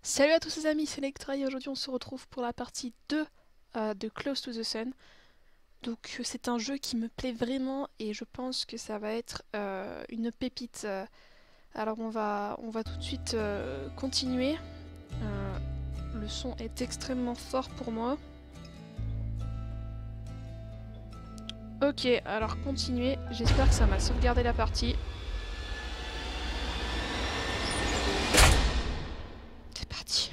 Salut à tous les amis, c'est Electra et aujourd'hui on se retrouve pour la partie 2 de Close to the Sun. Donc c'est un jeu qui me plaît vraiment et je pense que ça va être une pépite. Alors on va tout de suite continuer. Euh, le son est extrêmement fort pour moi. Ok, alors continuer. J'espère que ça m'a sauvegardé la partie. C'est parti.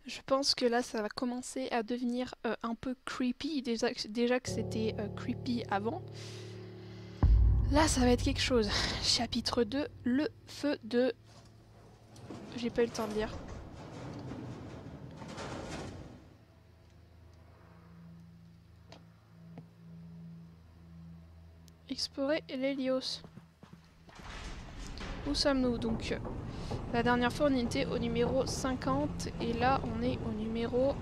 Je pense que là, ça va commencer à devenir un peu creepy. Déjà que c'était creepy avant. Là, ça va être quelque chose. Chapitre 2, le feu de... J'ai pas eu le temps de lire. Explorer l'Hélios. Où sommes-nous donc? La dernière fois, on était au numéro 50 et là, on est au numéro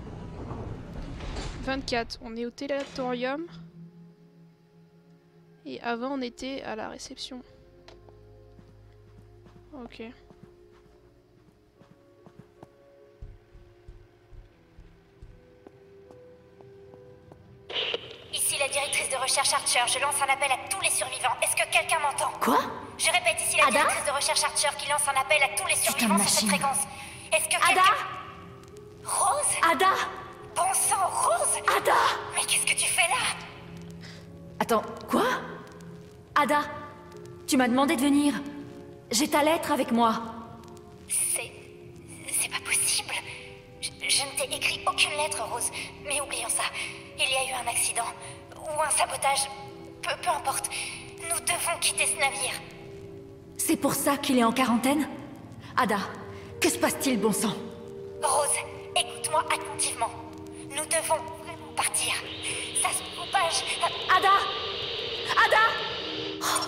24. On est au Télétorium. Et avant, on était à la réception. Ok. Ici la directrice de recherche Archer, je lance un appel à tous les survivants. Est-ce que quelqu'un m'entend? Quoi? Je répète, ici la Ada? directrice de recherche Archer qui lance un appel à tous les Putain survivants de sur cette machine. fréquence. Est-ce que Ada? quelqu'un... Rose? Ada? Bon sang, Rose! Ada? Mais qu'est-ce que tu fais là? Attends, quoi? Ada, tu m'as demandé de venir. J'ai ta lettre avec moi. C'est pas possible. Je ne t'ai écrit aucune lettre, Rose. Mais oublions ça. Il y a eu un accident. Ou un sabotage. Peu importe. Nous devons quitter ce navire. C'est pour ça qu'il est en quarantaine? Ada, que se passe-t-il, bon sang? Rose, écoute-moi attentivement. Nous devons vraiment partir. Ça se propage. Ada? Ada? Oh,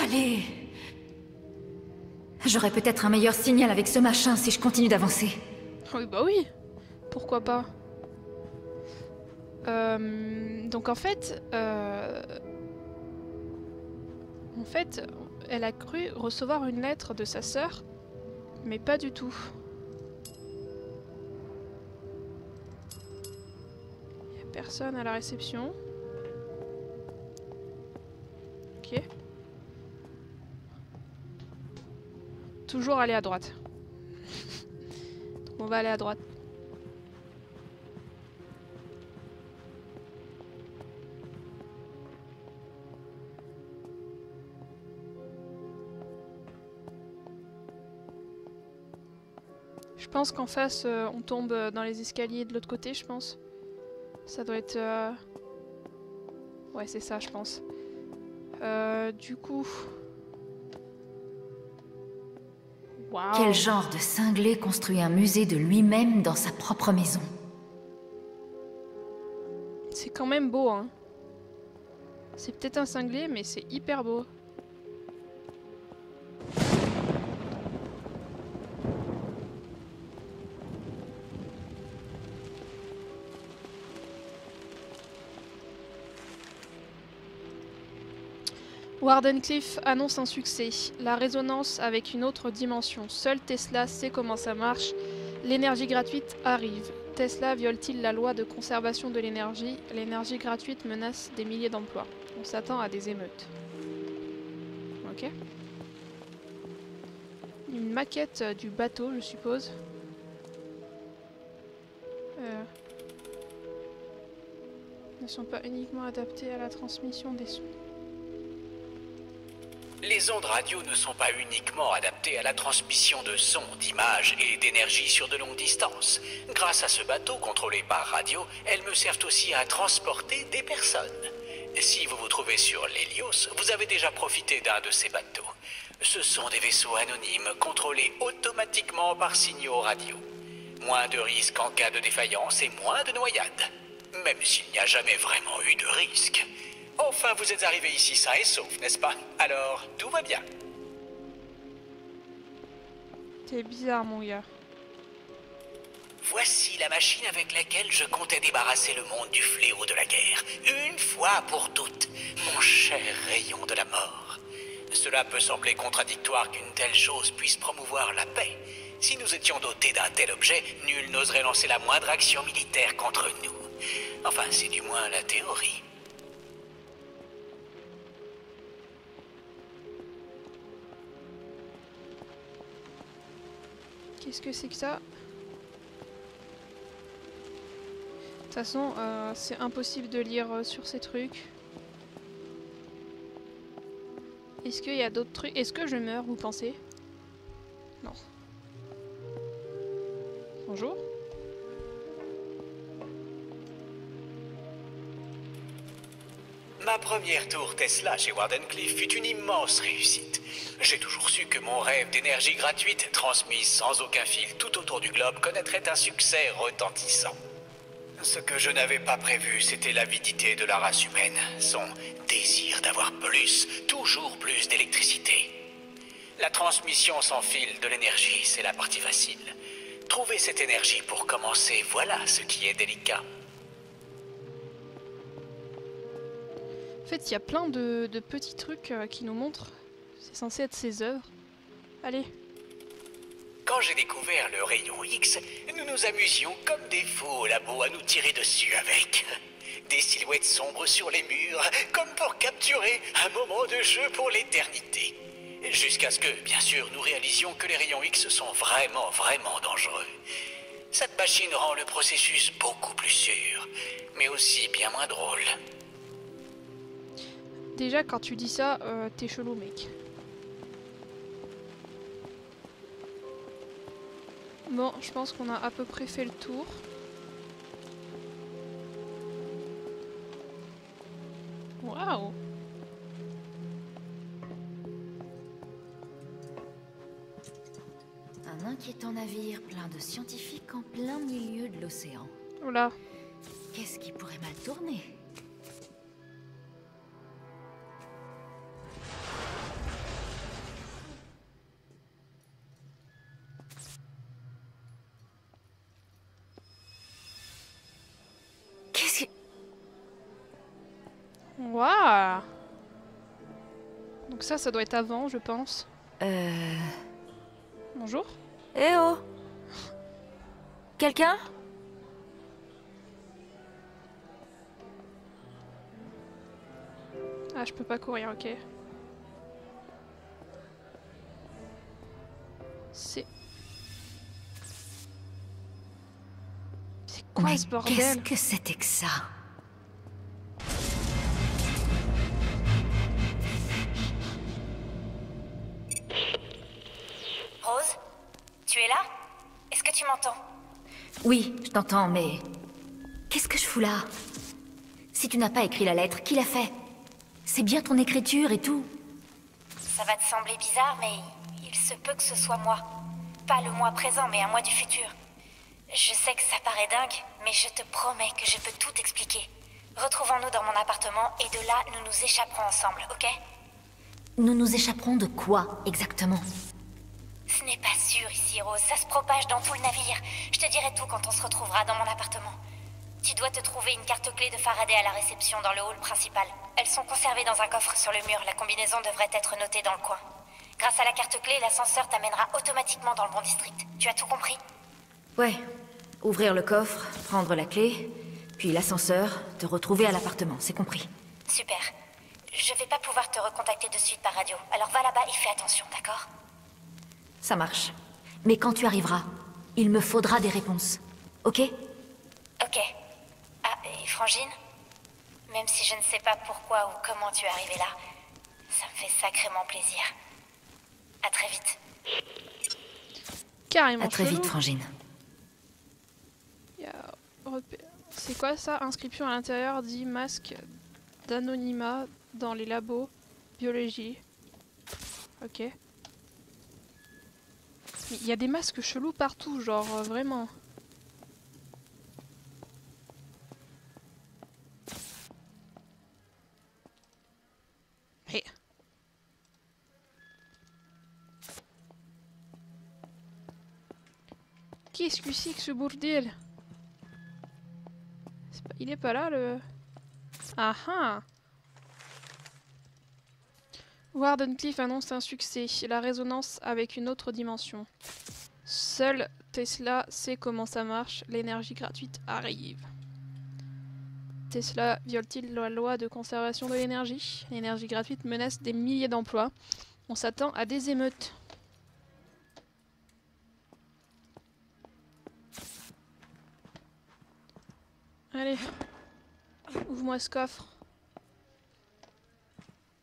allez. J'aurai peut-être un meilleur signal avec ce machin si je continue d'avancer. Oui, bah oui. Pourquoi pas. Donc en fait... elle a cru recevoir une lettre de sa sœur, mais pas du tout. Il n'y a personne à la réception. Ok. Toujours aller à droite. Donc on va aller à droite. Je pense qu'en face, on tombe dans les escaliers de l'autre côté, je pense. Ça doit être... Ouais, c'est ça, je pense. Du coup... Waouh. Quel genre de cinglé construit un musée de lui-même dans sa propre maison? C'est quand même beau, hein. C'est peut-être un cinglé, mais c'est hyper beau. Wardenclyffe annonce un succès. La résonance avec une autre dimension. Seul Tesla sait comment ça marche. L'énergie gratuite arrive. Tesla viole-t-il la loi de conservation de l'énergie? L'énergie gratuite menace des milliers d'emplois. On s'attend à des émeutes. Ok. Une maquette du bateau, je suppose. Ne sont pas uniquement adaptés à la transmission des sons. Les ondes radio ne sont pas uniquement adaptées à la transmission de sons, d'images et d'énergie sur de longues distances. Grâce à ce bateau contrôlé par radio, elles me servent aussi à transporter des personnes. Si vous vous trouvez sur l'Hélios, vous avez déjà profité d'un de ces bateaux. Ce sont des vaisseaux anonymes contrôlés automatiquement par signaux radio. Moins de risques en cas de défaillance et moins de noyades. Même s'il n'y a jamais vraiment eu de risque. Enfin, vous êtes arrivé ici sain et sauf, n'est-ce pas? Alors, tout va bien. T'es bizarre, mon gars. Voici la machine avec laquelle je comptais débarrasser le monde du fléau de la guerre, une fois pour toutes, mon cher rayon de la mort. Cela peut sembler contradictoire qu'une telle chose puisse promouvoir la paix. Si nous étions dotés d'un tel objet, nul n'oserait lancer la moindre action militaire contre nous. Enfin, c'est du moins la théorie. Qu'est-ce que c'est que ça? De toute façon, c'est impossible de lire sur ces trucs. Est-ce qu'il y a d'autres trucs? Est-ce que je meurs, vous pensez? Non. Bonjour. Ma première tour Tesla chez Wardenclyffe fut une immense réussite. J'ai toujours su que mon rêve d'énergie gratuite, transmise sans aucun fil tout autour du globe, connaîtrait un succès retentissant. Ce que je n'avais pas prévu, c'était l'avidité de la race humaine, son désir d'avoir plus, toujours plus d'électricité. La transmission sans fil de l'énergie, c'est la partie facile. Trouver cette énergie pour commencer, voilà ce qui est délicat. En fait, il y a plein de petits trucs qui nous montrent. C'est censé être ses œuvres. Allez. Quand j'ai découvert le rayon X, nous nous amusions comme des fous au labo à nous tirer dessus avec. Des silhouettes sombres sur les murs, comme pour capturer un moment de jeu pour l'éternité. Jusqu'à ce que, bien sûr, nous réalisions que les rayons X sont vraiment, vraiment dangereux. Cette machine rend le processus beaucoup plus sûr, mais aussi bien moins drôle. Déjà, quand tu dis ça, t'es chelou, mec. Bon, je pense qu'on a à peu près fait le tour. Waouh! Un inquiétant navire plein de scientifiques en plein milieu de l'océan. Oula. Qu'est-ce qui pourrait mal tourner? Qu'est-ce que... Waouh! Donc ça doit être avant, je pense. Bonjour. Eh oh! Quelqu'un? Ah, je peux pas courir, ok. C'est quoi Mais ce bordel? qu'est-ce que c'était que ça? Rose, tu es là? Est-ce que tu m'entends? Oui, je t'entends, mais... Qu'est-ce que je fous là? Si tu n'as pas écrit la lettre, qui l'a fait? C'est bien ton écriture et tout. Ça va te sembler bizarre, mais il se peut que ce soit moi. Pas le moi présent, mais un moi du futur. Je sais que ça paraît dingue, mais je te promets que je peux tout expliquer. Retrouvons-nous dans mon appartement et de là, nous nous échapperons ensemble, ok? Nous nous échapperons de quoi, exactement? Ce n'est pas sûr ici, Rose. Ça se propage dans tout le navire. Je te dirai tout quand on se retrouvera dans mon appartement. Tu dois te trouver une carte clé de Faraday à la réception dans le hall principal. Elles sont conservées dans un coffre sur le mur. La combinaison devrait être notée dans le coin. Grâce à la carte clé, l'ascenseur t'amènera automatiquement dans le bon district. Tu as tout compris? Ouais. Ouvrir le coffre, prendre la clé, puis l'ascenseur, te retrouver à l'appartement, c'est compris. Super. Je vais pas pouvoir te recontacter de suite par radio. Alors va là-bas et fais attention, d'accord? Ça marche. Mais quand tu arriveras, il me faudra des réponses. Ok? Ok. Ah, et Frangine? Même si je ne sais pas pourquoi ou comment tu es arrivée là, ça me fait sacrément plaisir. À très vite. Carrément À très chelou. vite, Frangine. C'est quoi ça? Inscription à l'intérieur dit masque d'anonymat dans les labos biologie. Ok. Mais il y a des masques chelous partout, genre vraiment. Mais... Qu'est-ce que c'est que ce bordel? Il est pas là le... Ah ah! Wardenclyffe annonce un succès, la résonance avec une autre dimension. Seul Tesla sait comment ça marche, l'énergie gratuite arrive. Tesla viole-t-il la loi de conservation de l'énergie? L'énergie gratuite menace des milliers d'emplois. On s'attend à des émeutes. Allez, ouvre-moi ce coffre.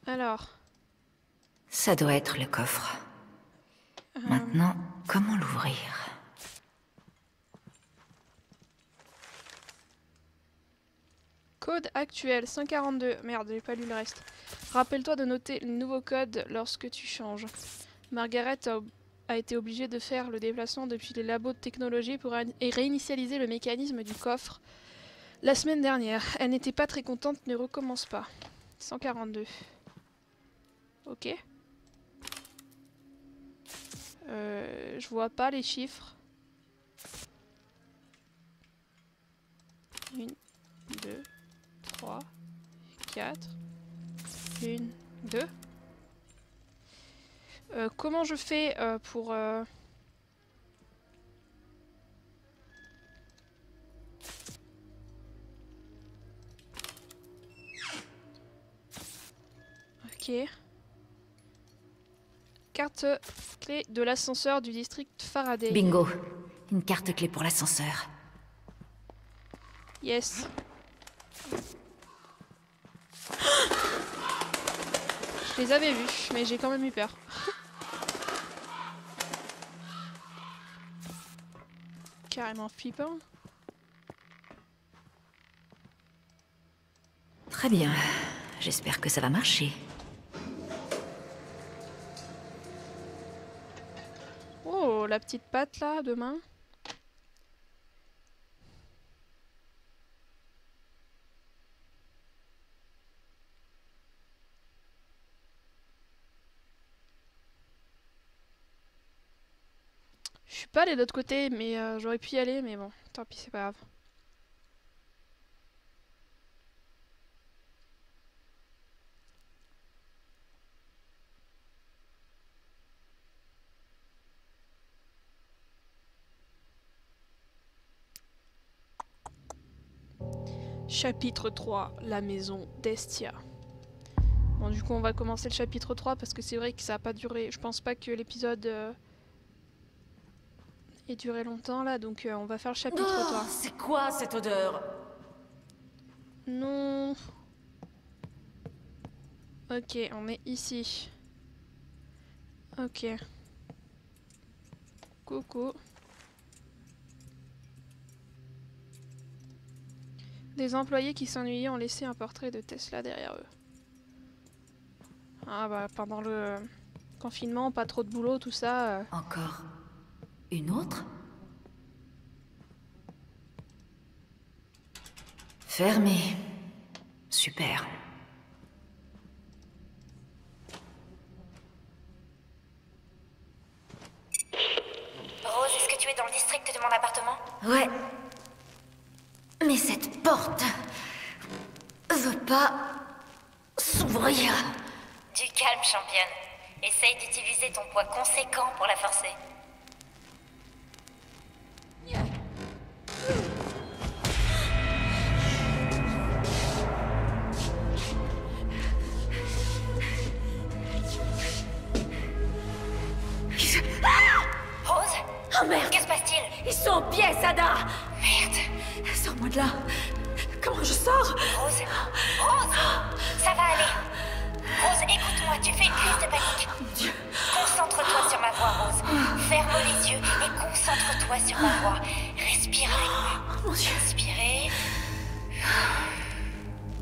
Alors... Ça doit être le coffre. Maintenant, comment l'ouvrir? Code actuel 142. Merde, j'ai pas lu le reste. Rappelle-toi de noter le nouveau code lorsque tu changes. Margaret a été obligée de faire le déplacement depuis les labos de technologie pour réinitialiser le mécanisme du coffre la semaine dernière. Elle n'était pas très contente, ne recommence pas. 142. Ok. Je vois pas les chiffres. 1, 2, 3, 4, 1, 2. Comment je fais pour... Ok. Carte clé de l'ascenseur du district Faraday. Bingo. Une carte clé pour l'ascenseur. Yes. Je les avais vus, mais j'ai quand même eu peur. Carrément flippant. Très bien. J'espère que ça va marcher. Oh, la petite patte là, de main. Je suis pas allée de l'autre côté, mais j'aurais pu y aller, mais bon, tant pis, c'est pas grave. Chapitre 3, la maison d'Estia. Bon, du coup, on va commencer le chapitre 3 parce que c'est vrai que ça a pas duré. Je pense pas que l'épisode ait duré longtemps là, donc on va faire le chapitre 3. C'est quoi cette odeur? Non. Ok, on est ici. Ok. Coucou. Des employés qui s'ennuyaient ont laissé un portrait de Tesla derrière eux. Ah bah pendant le confinement, pas trop de boulot, tout ça. Encore une autre? Fermé. Super. Rose, est-ce que tu es dans le district de mon appartement? Ouais. Mais cette porte veut pas s'ouvrir. Du calme, championne. Essaye d'utiliser ton poids conséquent pour la forcer. Rose? Oh merde! Que se passe-t-il? Ils sont aux pièces, Ada! Merde. Sors-moi de là! Comment je sors? Rose? Rose? Ça va aller. Rose, écoute-moi, tu fais une crise de panique. Mon Dieu! Concentre-toi sur ma voix, Rose. Ferme les yeux et concentre-toi sur ma voix. Respire avec moi. Oh mon Dieu! Inspirez.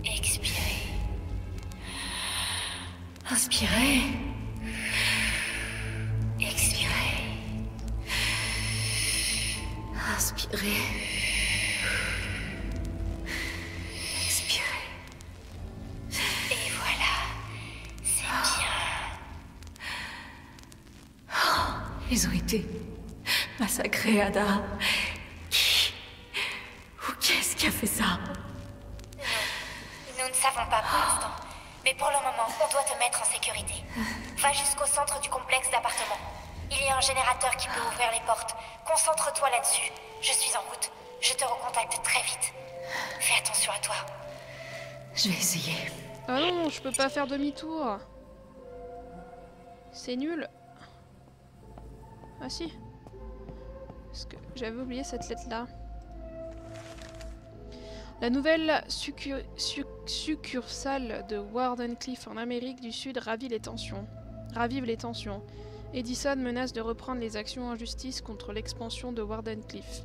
Expirez. Inspirez. Expirez. Inspirez. Expirez. Et voilà. C'est bien. Ils ont été Massacrer Ada. Qui ou qu'est-ce qui a fait ça? Nous ne savons pas pour l'instant. Mais pour le moment, on doit te mettre en sécurité. Va jusqu'au centre du complexe d'appartements. Il y a un générateur qui peut ouvrir les portes. Concentre-toi là-dessus. Je suis en route. Je te recontacte très vite. Fais attention à toi. Je vais essayer. Ah non, je peux pas faire demi-tour. C'est nul. Ah si. Parce que j'avais oublié cette lettre-là. La nouvelle succursale de Wardenclyffe en Amérique du Sud ravive les tensions. Edison menace de reprendre les actions en justice contre l'expansion de Wardenclyffe.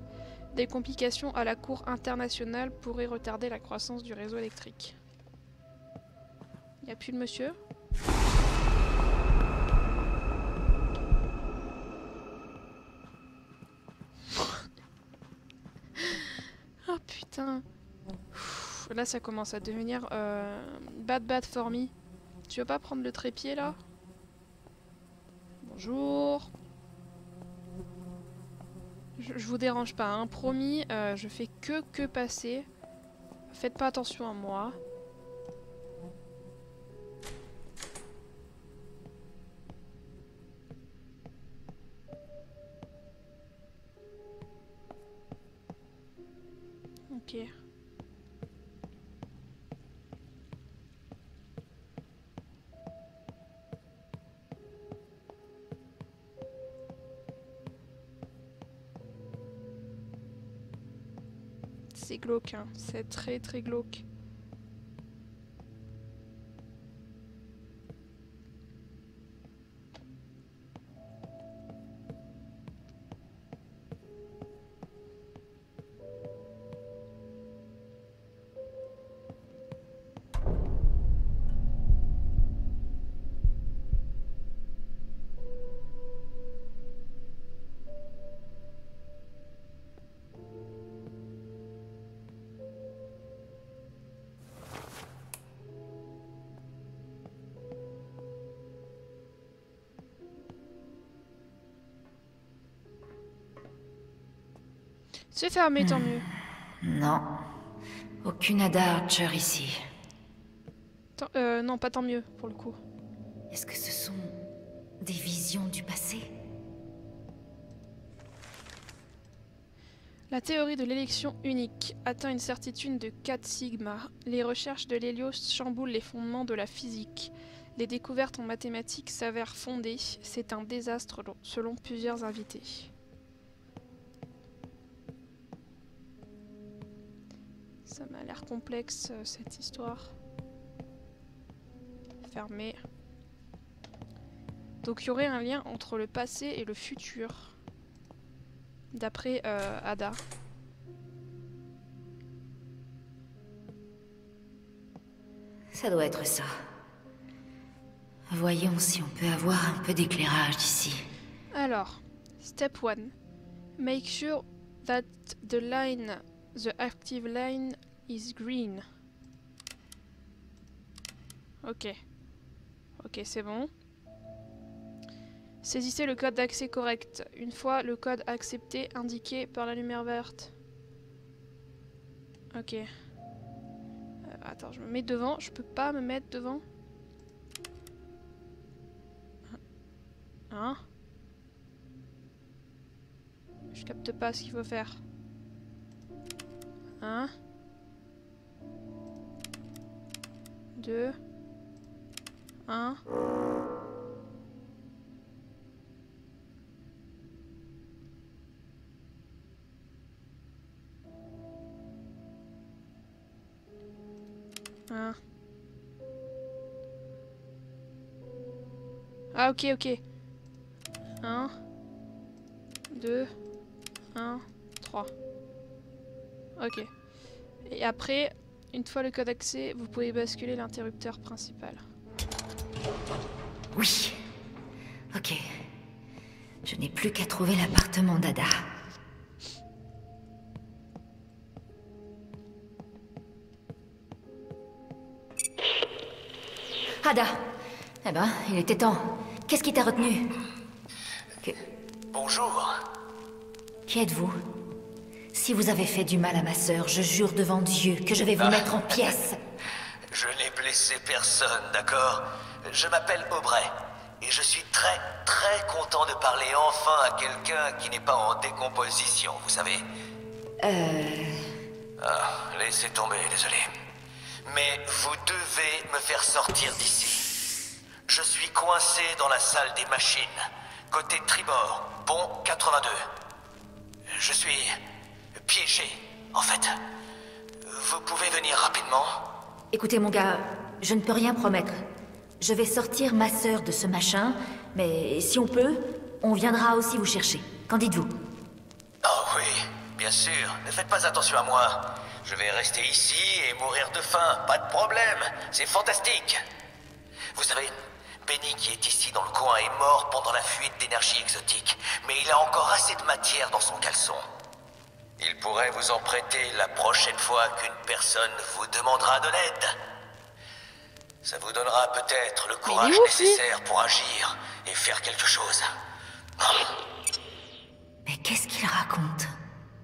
Des complications à la Cour internationale pourraient retarder la croissance du réseau électrique. Y a plus de monsieur? Oh putain. Là ça commence à devenir bad for me. Tu veux pas prendre le trépied là? Bonjour. Je vous dérange pas, hein. Promis, je fais que passer. Faites pas attention à moi. Ok. C'est glauque, hein. C'est très très glauque. C'est fermé, tant mieux. Non. Aucune Ada Archer ici. Non, pas tant mieux, pour le coup. Est-ce que ce sont des visions du passé? La théorie de l'élection unique atteint une certitude de 4 sigma. Les recherches de l'Hélios chamboulent les fondements de la physique. Les découvertes en mathématiques s'avèrent fondées. C'est un désastre selon plusieurs invités. Ça m'a l'air complexe, cette histoire. Fermé. Donc il y aurait un lien entre le passé et le futur. D'après Ada. Ça doit être ça. Voyons si on peut avoir un peu d'éclairage d'ici. Alors, step 1. Make sure that the active line is green. Ok. Ok, c'est bon. Saisissez le code d'accès correct. Une fois le code accepté, indiqué par la lumière verte. Ok. Attends, je me mets devant. Je peux pas me mettre devant. Hein? Je capte pas ce qu'il faut faire. Un. 2. 1. Ah ok ok. 1, 2, 1, 3. Ok. Et après, une fois le code accès, vous pouvez basculer l'interrupteur principal. Oui. Ok. Je n'ai plus qu'à trouver l'appartement d'Ada. Ada. Eh ben, il était temps. Qu'est-ce qui t'a retenu? Bonjour. Qui êtes-vous? Si vous avez fait du mal à ma sœur, je jure devant Dieu que je vais vous mettre en pièces. Je n'ai blessé personne, d'accord? Je m'appelle Aubrey, et je suis très, très content de parler enfin à quelqu'un qui n'est pas en décomposition, vous savez. Ah, laissez tomber, désolé. Mais vous devez me faire sortir d'ici. Je suis coincé dans la salle des machines, côté tribord, pont 82. Je suis piégé, en fait. Vous pouvez venir rapidement? Écoutez mon gars, je ne peux rien promettre. Je vais sortir ma sœur de ce machin, mais si on peut, on viendra aussi vous chercher. Qu'en dites-vous? Oh oui, bien sûr. Ne faites pas attention à moi. Je vais rester ici et mourir de faim. Pas de problème. C'est fantastique. Vous savez, Benny qui est ici dans le coin est mort pendant la fuite d'énergie exotique. Mais il a encore assez de matière dans son caleçon. Il pourrait vous en prêter la prochaine fois qu'une personne vous demandera de l'aide. Ça vous donnera peut-être le courage nécessaire pour agir et faire quelque chose. Mais qu'est-ce qu'il raconte?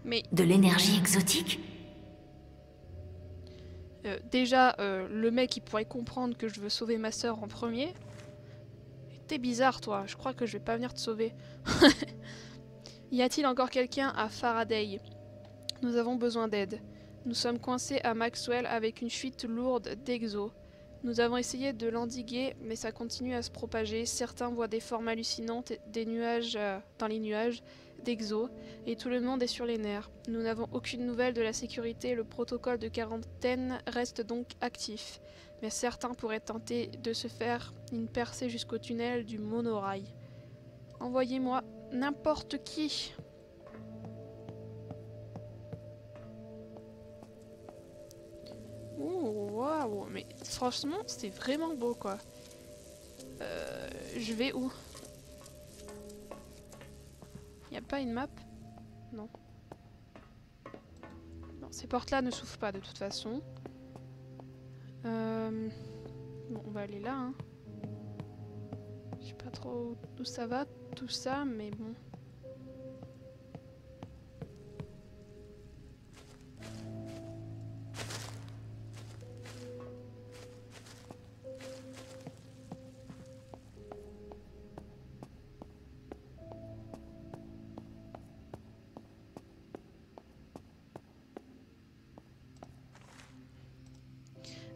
Mais De l'énergie exotique? déjà, le mec il pourrait comprendre que je veux sauver ma sœur en premier. T'es bizarre toi, je crois que je vais pas venir te sauver. Y a-t-il encore quelqu'un à Faraday? Nous avons besoin d'aide. Nous sommes coincés à Maxwell avec une fuite lourde d'exo. Nous avons essayé de l'endiguer, mais ça continue à se propager. Certains voient des formes hallucinantes des nuages, dans les nuages d'exo, et tout le monde est sur les nerfs. Nous n'avons aucune nouvelle de la sécurité, le protocole de quarantaine reste donc actif. Mais certains pourraient tenter de se faire une percée jusqu'au tunnel du monorail. Envoyez-moi n'importe qui. Ouh, waouh, mais franchement, c'est vraiment beau, quoi. Je vais où? Y a pas une map? Non. Non, ces portes-là ne s'ouvrent pas de toute façon. Bon, on va aller là, hein. Je sais pas trop d'où ça va, tout ça, mais bon.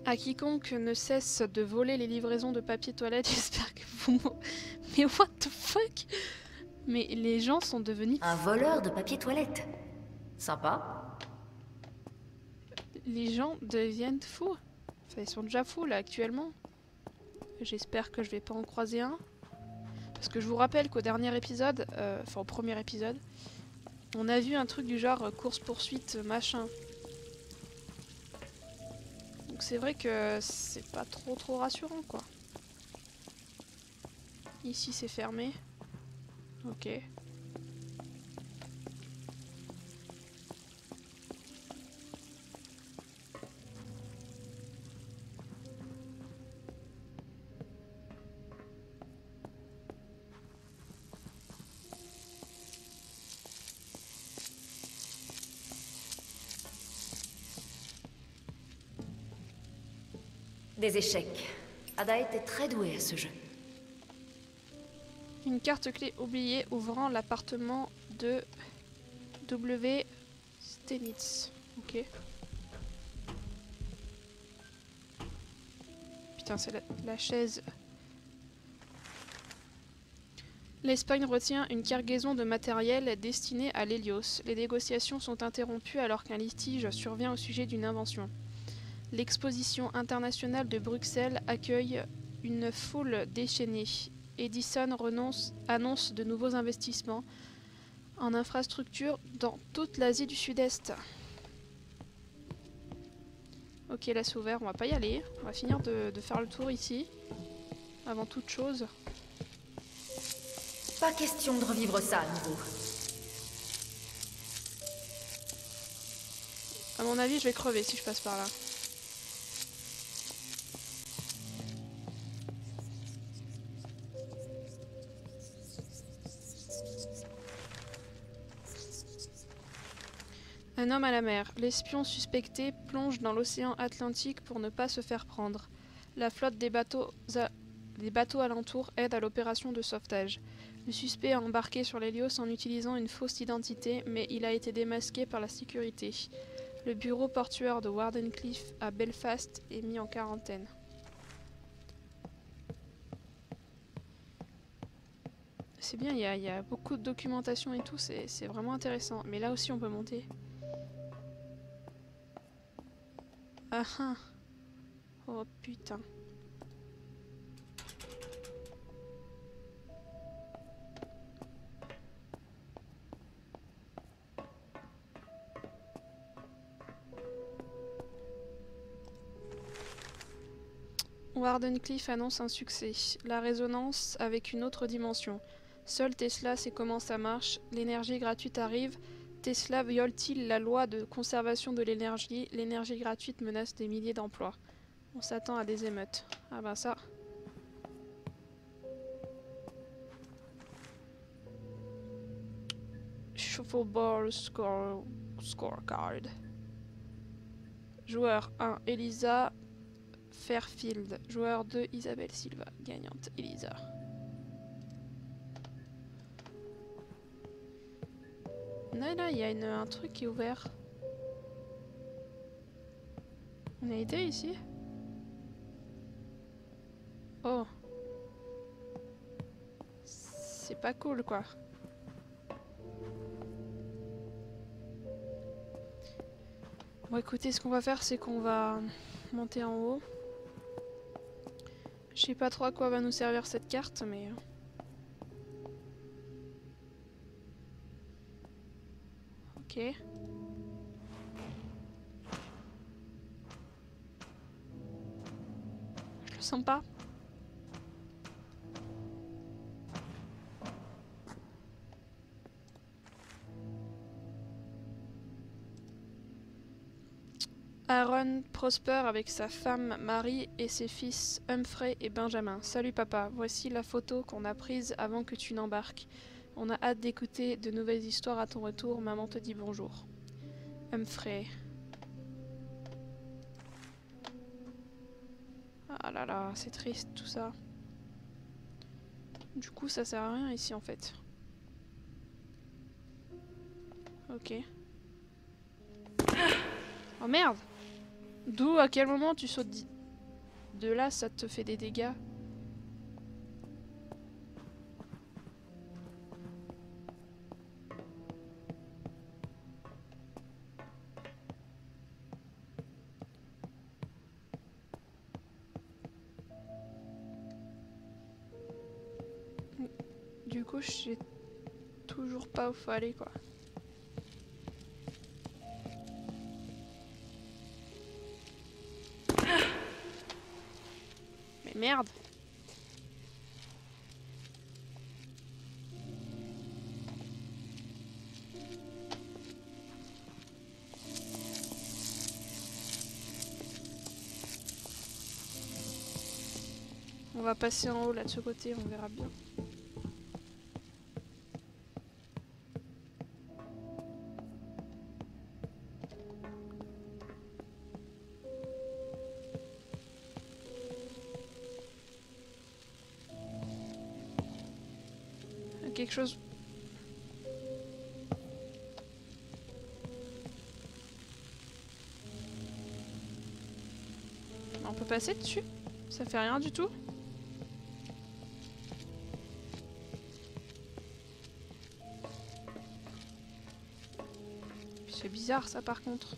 À quiconque ne cesse de voler les livraisons de papier toilette, j'espère que vous... Mais what the fuck? Mais les gens sont devenus... Un voleur de papier toilette. Sympa. Les gens deviennent fous. Enfin, ils sont déjà fous là actuellement. J'espère que je vais pas en croiser un. Parce que je vous rappelle qu'au dernier épisode, enfin au premier épisode, on a vu un truc du genre course-poursuite machin. Donc c'est vrai que c'est pas trop rassurant quoi. Ici c'est fermé. Ok. Des échecs. Ada était très douée à ce jeu. Une carte clé oubliée ouvrant l'appartement de W. Stenitz. Ok. Putain, c'est la chaise. L'Espagne retient une cargaison de matériel destiné à l'Hélios. Les négociations sont interrompues alors qu'un litige survient au sujet d'une invention. L'exposition internationale de Bruxelles accueille une foule déchaînée. Edison annonce de nouveaux investissements en infrastructure dans toute l'Asie du Sud-Est. Ok, là c'est ouvert, on va pas y aller. On va finir de faire le tour ici. Avant toute chose. Pas question de revivre ça à nouveau. À mon avis, je vais crever si je passe par là. Un homme à la mer. L'espion suspecté plonge dans l'océan Atlantique pour ne pas se faire prendre. La flotte des bateaux alentours aide à l'opération de sauvetage. Le suspect a embarqué sur l'Hélios en utilisant une fausse identité, mais il a été démasqué par la sécurité. Le bureau portuaire de Wardenclyffe à Belfast est mis en quarantaine. C'est bien, il y a beaucoup de documentation et tout, c'est vraiment intéressant. Mais là aussi on peut monter. Ah ah. Oh putain. Wardenclyffe annonce un succès. La résonance avec une autre dimension. Seul Tesla sait comment ça marche. L'énergie gratuite arrive. Tesla viole-t-il la loi de conservation de l'énergie? L'énergie gratuite menace des milliers d'emplois. On s'attend à des émeutes. Ah ben ça. Shuffleboard scorecard. Joueur 1, Elisa Fairfield. Joueur 2, Isabelle Silva. Gagnante, Elisa. Là, il y a un truc qui est ouvert. On a été ici? Oh. C'est pas cool, quoi. Bon, écoutez, ce qu'on va faire, c'est qu'on va monter en haut. Je sais pas trop à quoi va nous servir cette carte, mais... Ok. Je le sens pas. Aaron prospère avec sa femme Marie et ses fils Humphrey et Benjamin. Salut papa, voici la photo qu'on a prise avant que tu n'embarques. On a hâte d'écouter de nouvelles histoires à ton retour, maman te dit bonjour. Humphrey. Ah là là, c'est triste tout ça. Du coup ça sert à rien ici en fait. Ok. Oh merde! D'où, à quel moment tu sautes de là, ça te fait des dégâts? Du coup, je sais toujours pas où faut aller, quoi. Merde. On va passer en haut là de ce côté, on verra bien. Quelque chose. On peut passer dessus? Ça fait rien du tout? C'est bizarre ça par contre.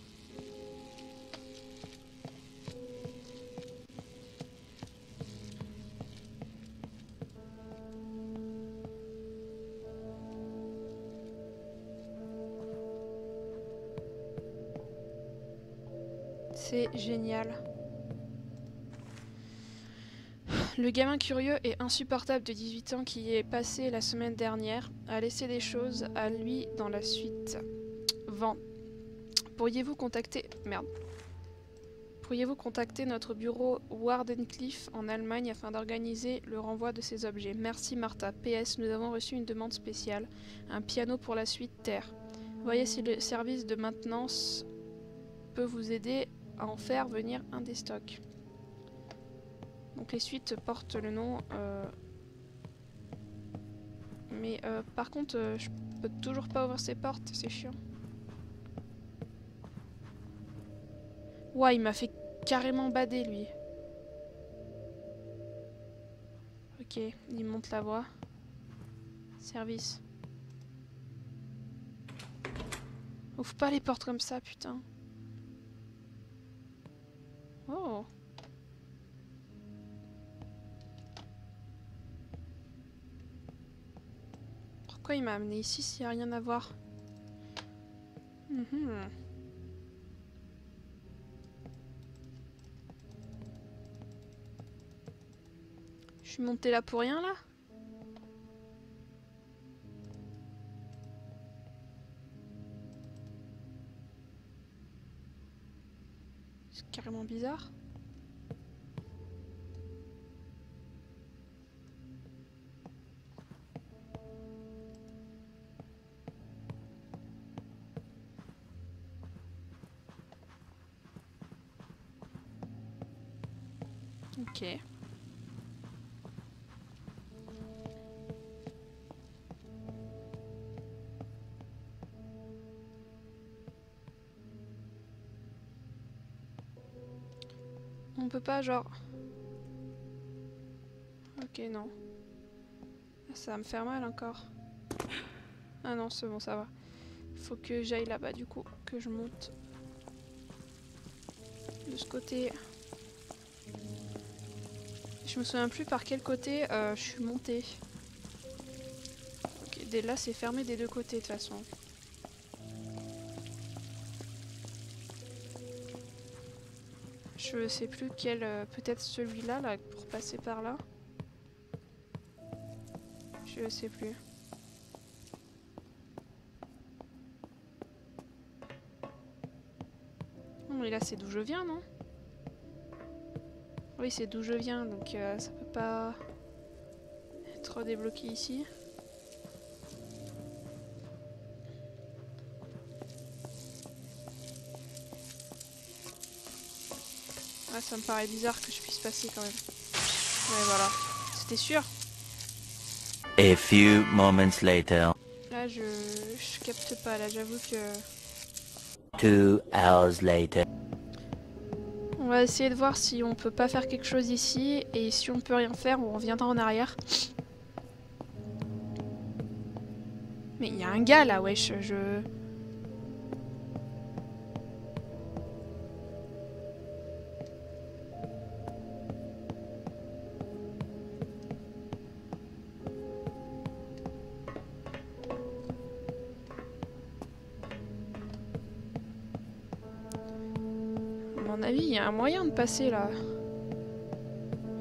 C'est génial. Le gamin curieux et insupportable de 18 ans qui y est passé la semaine dernière a laissé des choses à lui dans la suite. Pourriez-vous contacter notre bureau Wardenclyffe en Allemagne afin d'organiser le renvoi de ces objets. Merci Martha. PS, nous avons reçu une demande spéciale. Un piano pour la suite Terre. Voyez si le service de maintenance peut vous aider à en faire venir un des stocks. Donc les suites portent le nom... Mais par contre, je peux toujours pas ouvrir ces portes, c'est chiant. Ouais, il m'a fait carrément bader, lui. Ok, il monte la voie. Service. Ouvre pas les portes comme ça, putain. Oh. Pourquoi il m'a amené ici s'il n'y a rien à voir? Je suis montée là pour rien, là? C'est carrément bizarre. Ok. On peut pas genre... Ok, non. Ça va me faire mal encore. Ah non, c'est bon, ça va. Faut que j'aille là-bas du coup, que je monte. De ce côté. Je me souviens plus par quel côté je suis montée. Ok, dès là c'est fermé des deux côtés de toute façon. Je sais plus quel... peut-être celui-là, là, pour passer par là. Je sais plus. Non mais là c'est d'où je viens, non? Oui, c'est d'où je viens, donc ça peut pas être débloqué ici. Ah, ça me paraît bizarre que je puisse passer quand même. Ouais, voilà. C'était sûr. A few moments later. Là, je capte pas. Là, j'avoue que... 2 hours later. On va essayer de voir si on peut pas faire quelque chose ici. Et si on peut rien faire, on reviendra en arrière. Mais il y a un gars là, wesh. À mon avis, il y a un moyen de passer là.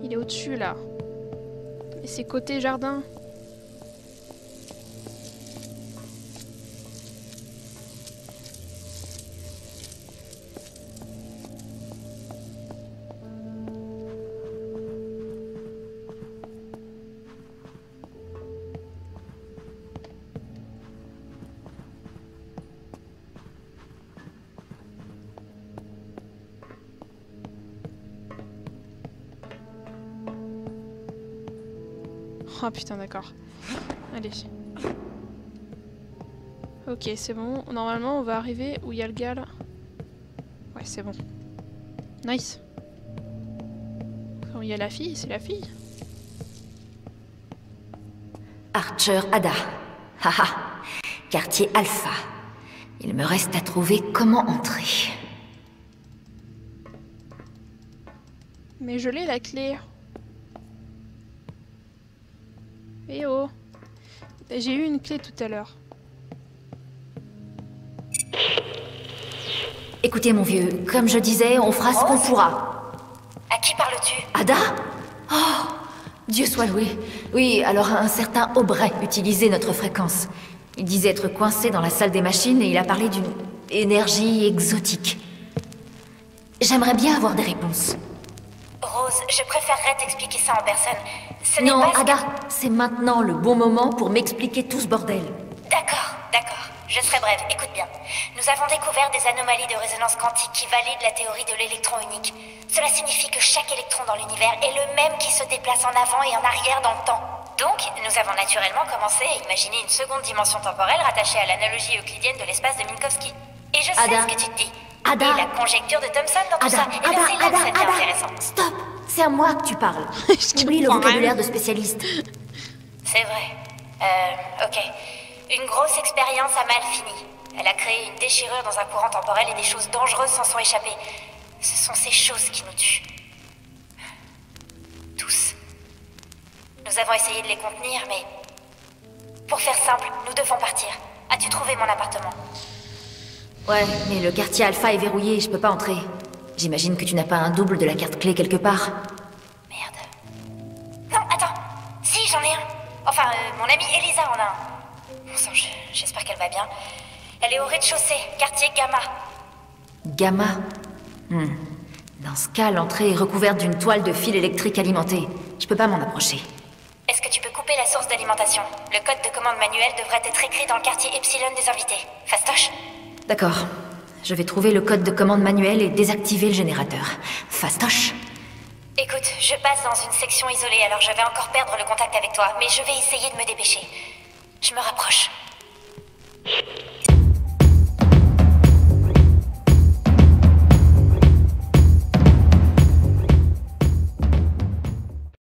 Il est au-dessus là. Et c'est côté jardin. Oh putain, d'accord. Allez. Ok, c'est bon. Normalement, on va arriver où il y a le gars là. Ouais, c'est bon. Nice. Quand il y a la fille, c'est la fille. Archer Ada. Haha. Quartier Alpha. Il me reste à trouver comment entrer. Mais je l'ai la clé. Eh oh. J'ai eu une clé tout à l'heure. Écoutez mon vieux, comme je disais, on fera ce qu'on pourra. À qui parles-tu? Ada? Oh, Dieu soit loué. Oui, alors un certain Aubrey utilisait notre fréquence. Il disait être coincé dans la salle des machines et il a parlé d'une énergie exotique. J'aimerais bien avoir des réponses. Rose, je préférerais t'expliquer ça en personne. Ce n'est Non, pas... Ada, c'est maintenant le bon moment pour m'expliquer tout ce bordel. D'accord, d'accord. je serai brève, écoute bien. Nous avons découvert des anomalies de résonance quantique qui valident la théorie de l'électron unique. Cela signifie que chaque électron dans l'univers est le même qui se déplace en avant et en arrière dans le temps. Donc, nous avons naturellement commencé à imaginer une seconde dimension temporelle rattachée à l'analogie euclidienne de l'espace de Minkowski. Et je sais Ada. ce que tu te dis. Ada. Et la conjecture de Thomson dans tout Ada, ça. Et bien, c'est là que ça devient intéressant. Stop. C'est à moi que tu parles. Je Oublie le comprends vocabulaire rien. de spécialiste. C'est vrai. Ok. Une grosse expérience a mal fini. Elle a créé une déchirure dans un courant temporel et des choses dangereuses s'en sont échappées. Ce sont ces choses qui nous tuent. Tous. Nous avons essayé de les contenir, mais... Pour faire simple, nous devons partir. As-tu trouvé mon appartement? Ouais, mais le quartier Alpha est verrouillé, je peux pas entrer. J'imagine que tu n'as pas un double de la carte clé quelque part. Merde. Non, attends. Si, j'en ai un. Enfin, mon amie Elisa en a un. Bon sang, j'espère qu'elle va bien. Elle est au rez-de-chaussée, quartier Gamma. Gamma. Dans ce cas, l'entrée est recouverte d'une toile de fil électrique alimenté. Je peux pas m'en approcher. Est-ce que tu peux couper la source d'alimentation? Le code de commande manuel devrait être écrit dans le quartier Epsilon des invités. Fastoche? D'accord. Je vais trouver le code de commande manuel et désactiver le générateur. Fastoche. Écoute, je passe dans une section isolée, alors je vais encore perdre le contact avec toi, mais je vais essayer de me dépêcher. Je me rapproche.